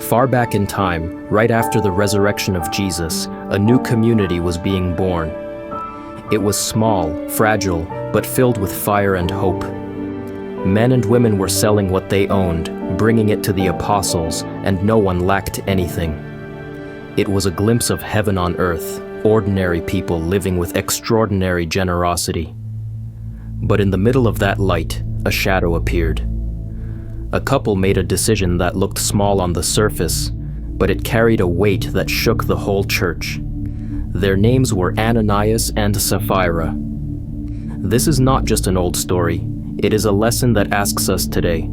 Far back in time, right after the resurrection of Jesus, a new community was being born. It was small, fragile, but filled with fire and hope. Men and women were selling what they owned, bringing it to the apostles, and no one lacked anything. It was a glimpse of heaven on earth, ordinary people living with extraordinary generosity. But in the middle of that light, a shadow appeared. A couple made a decision that looked small on the surface, but it carried a weight that shook the whole church. Their names were Ananias and Sapphira. This is not just an old story. It is a lesson that asks us today,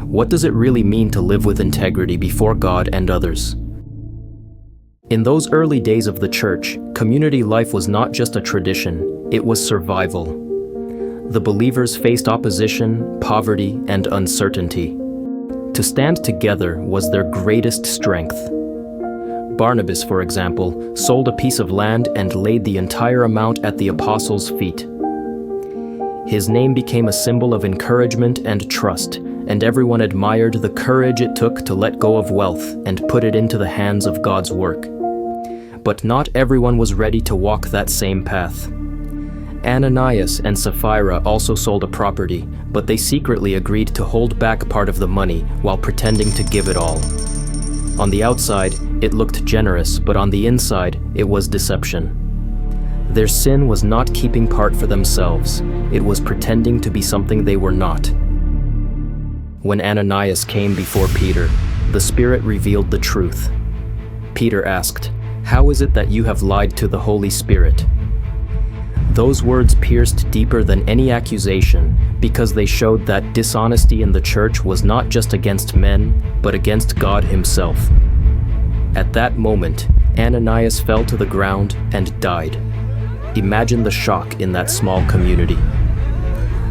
what does it really mean to live with integrity before God and others? In those early days of the church, community life was not just a tradition, it was survival. The believers faced opposition, poverty, and uncertainty. To stand together was their greatest strength. Barnabas, for example, sold a piece of land and laid the entire amount at the apostles' feet. His name became a symbol of encouragement and trust, and everyone admired the courage it took to let go of wealth and put it into the hands of God's work. But not everyone was ready to walk that same path. Ananias and Sapphira also sold a property, but they secretly agreed to hold back part of the money while pretending to give it all. On the outside, it looked generous, but on the inside, it was deception. Their sin was not keeping part for themselves. It was pretending to be something they were not. When Ananias came before Peter, the Spirit revealed the truth. Peter asked, "How is it that you have lied to the Holy Spirit?" Those words pierced deeper than any accusation because they showed that dishonesty in the church was not just against men, but against God Himself. At that moment, Ananias fell to the ground and died. Imagine the shock in that small community.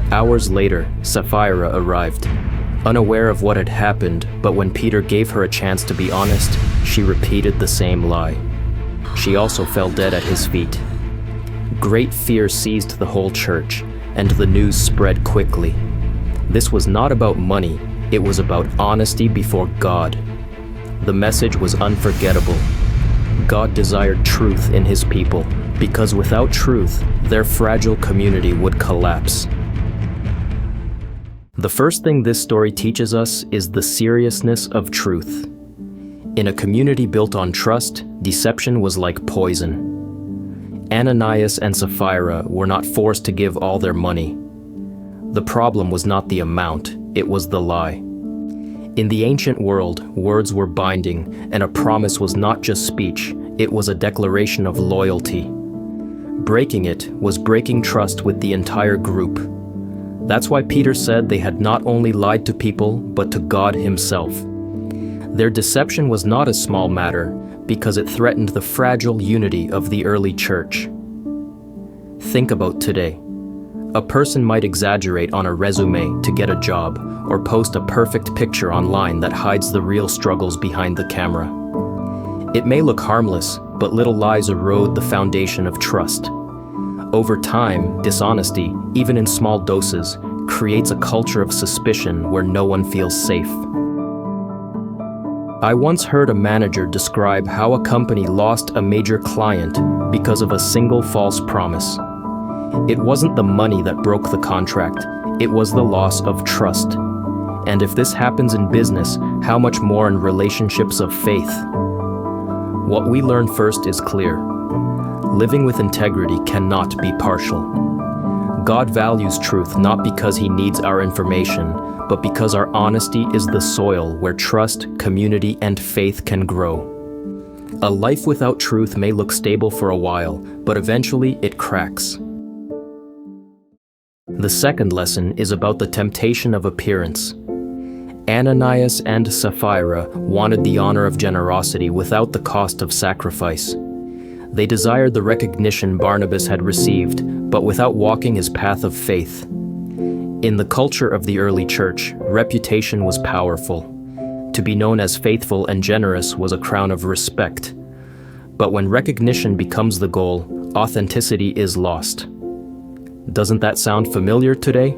Hours later, Sapphira arrived, unaware of what had happened, but when Peter gave her a chance to be honest, she repeated the same lie. She also fell dead at his feet. Great fear seized the whole church, and the news spread quickly. This was not about money, it was about honesty before God. The message was unforgettable. God desired truth in His people, because without truth, their fragile community would collapse. The first thing this story teaches us is the seriousness of truth. In a community built on trust, deception was like poison. Ananias and Sapphira were not forced to give all their money. The problem was not the amount, it was the lie. In the ancient world, words were binding, and a promise was not just speech, it was a declaration of loyalty. Breaking it was breaking trust with the entire group. That's why Peter said they had not only lied to people, but to God Himself. Their deception was not a small matter, because it threatened the fragile unity of the early church. Think about today. A person might exaggerate on a resume to get a job, or post a perfect picture online that hides the real struggles behind the camera. It may look harmless, but little lies erode the foundation of trust. Over time, dishonesty, even in small doses, creates a culture of suspicion where no one feels safe. I once heard a manager describe how a company lost a major client because of a single false promise. It wasn't the money that broke the contract, it was the loss of trust. And if this happens in business, how much more in relationships of faith? What we learn first is clear. Living with integrity cannot be partial. God values truth not because He needs our information, but because our honesty is the soil where trust, community, and faith can grow. A life without truth may look stable for a while, but eventually it cracks. The second lesson is about the temptation of appearance. Ananias and Sapphira wanted the honor of generosity without the cost of sacrifice. They desired the recognition Barnabas had received, but without walking his path of faith. In the culture of the early church, reputation was powerful. To be known as faithful and generous was a crown of respect. But when recognition becomes the goal, authenticity is lost. Doesn't that sound familiar today?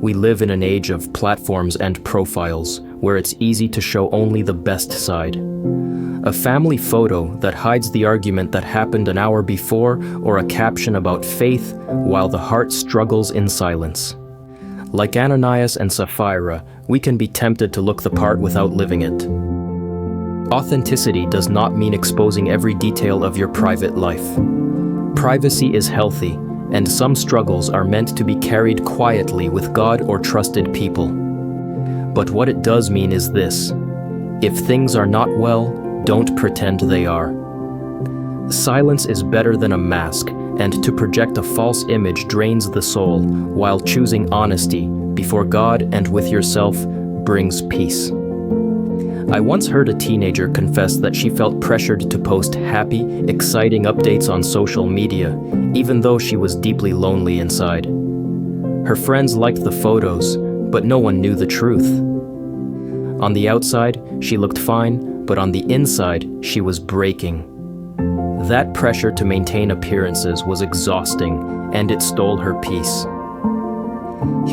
We live in an age of platforms and profiles, where it's easy to show only the best side. A family photo that hides the argument that happened an hour before, or a caption about faith while the heart struggles in silence. Like Ananias and Sapphira, we can be tempted to look the part without living it. Authenticity does not mean exposing every detail of your private life. Privacy is healthy, and some struggles are meant to be carried quietly with God or trusted people. But what it does mean is this: if things are not well, don't pretend they are. Silence is better than a mask, and to project a false image drains the soul, while choosing honesty before God and with yourself brings peace. I once heard a teenager confess that she felt pressured to post happy, exciting updates on social media, even though she was deeply lonely inside. Her friends liked the photos, but no one knew the truth. On the outside, she looked fine, but on the inside, she was breaking. That pressure to maintain appearances was exhausting, and it stole her peace.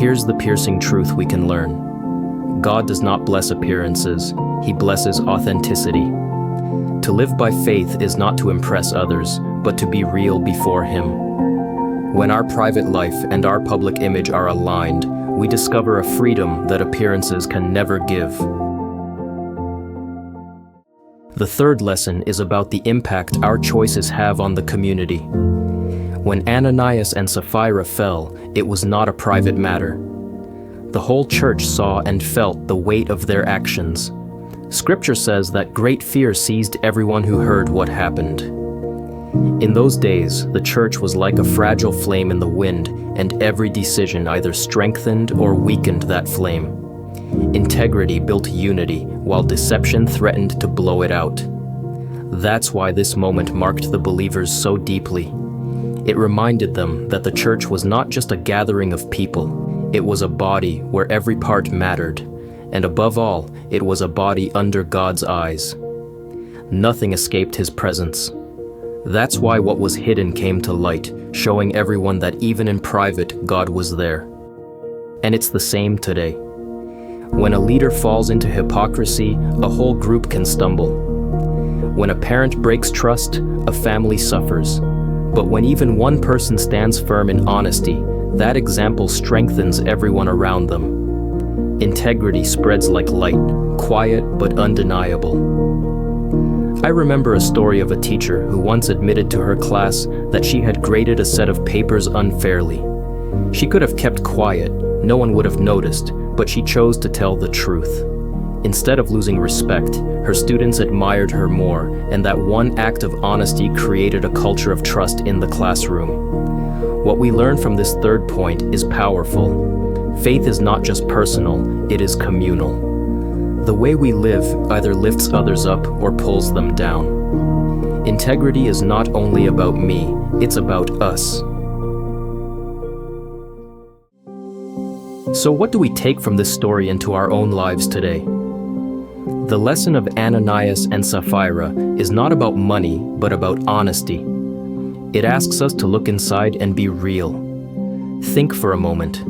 Here's the piercing truth we can learn: God does not bless appearances, He blesses authenticity. To live by faith is not to impress others, but to be real before Him. When our private life and our public image are aligned, we discover a freedom that appearances can never give. The third lesson is about the impact our choices have on the community. When Ananias and Sapphira fell, it was not a private matter. The whole church saw and felt the weight of their actions. Scripture says that great fear seized everyone who heard what happened. In those days, the church was like a fragile flame in the wind, and every decision either strengthened or weakened that flame. Integrity built unity, while deception threatened to blow it out. That's why this moment marked the believers so deeply. It reminded them that the church was not just a gathering of people, it was a body where every part mattered, and above all, it was a body under God's eyes. Nothing escaped His presence. That's why what was hidden came to light, showing everyone that even in private, God was there. And it's the same today. When a leader falls into hypocrisy, a whole group can stumble. When a parent breaks trust, a family suffers. But when even one person stands firm in honesty, that example strengthens everyone around them. Integrity spreads like light, quiet but undeniable. I remember a story of a teacher who once admitted to her class that she had graded a set of papers unfairly. She could have kept quiet, no one would have noticed, but she chose to tell the truth. Instead of losing respect, her students admired her more, and that one act of honesty created a culture of trust in the classroom. What we learn from this third point is powerful. Faith is not just personal, it is communal. The way we live either lifts others up or pulls them down. Integrity is not only about me, it's about us. So what do we take from this story into our own lives today? The lesson of Ananias and Sapphira is not about money, but about honesty. It asks us to look inside and be real. Think for a moment.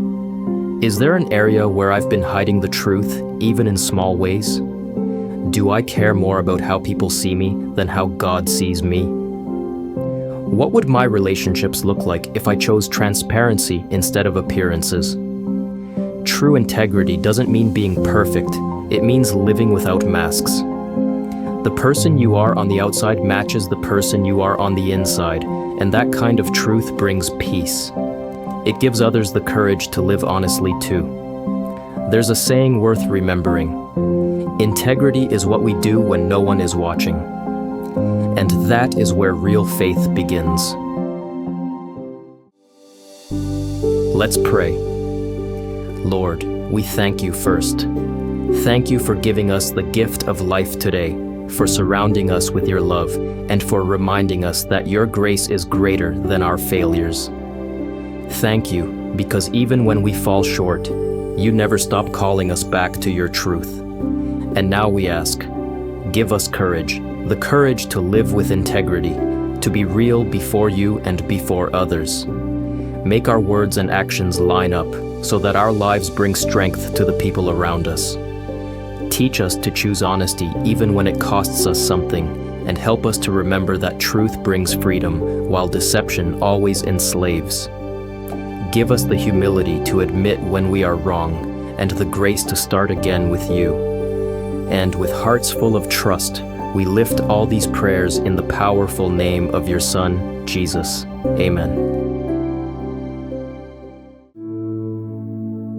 Is there an area where I've been hiding the truth, even in small ways? Do I care more about how people see me than how God sees me? What would my relationships look like if I chose transparency instead of appearances? True integrity doesn't mean being perfect, it means living without masks. The person you are on the outside matches the person you are on the inside, and that kind of truth brings peace. It gives others the courage to live honestly too. There's a saying worth remembering: integrity is what we do when no one is watching. And that is where real faith begins. Let's pray. Lord, we thank you first. Thank you for giving us the gift of life today, for surrounding us with your love, and for reminding us that your grace is greater than our failures. Thank you, because even when we fall short, you never stop calling us back to your truth. And now we ask, give us courage, the courage to live with integrity, to be real before you and before others. Make our words and actions line up so that our lives bring strength to the people around us. Teach us to choose honesty even when it costs us something, and help us to remember that truth brings freedom, while deception always enslaves. Give us the humility to admit when we are wrong, and the grace to start again with you. And with hearts full of trust, we lift all these prayers in the powerful name of your Son, Jesus. Amen.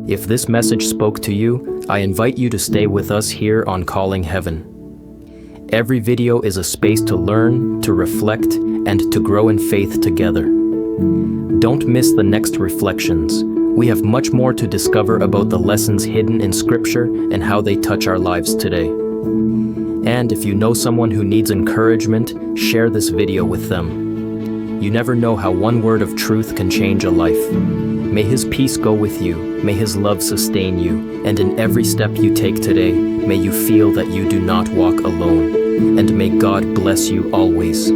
If this message spoke to you, I invite you to stay with us here on Calling Heaven. Every video is a space to learn, to reflect, and to grow in faith together. Don't miss the next reflections. We have much more to discover about the lessons hidden in Scripture and how they touch our lives today. And if you know someone who needs encouragement, share this video with them. You never know how one word of truth can change a life. May His peace go with you, may His love sustain you, and in every step you take today, may you feel that you do not walk alone. And may God bless you always.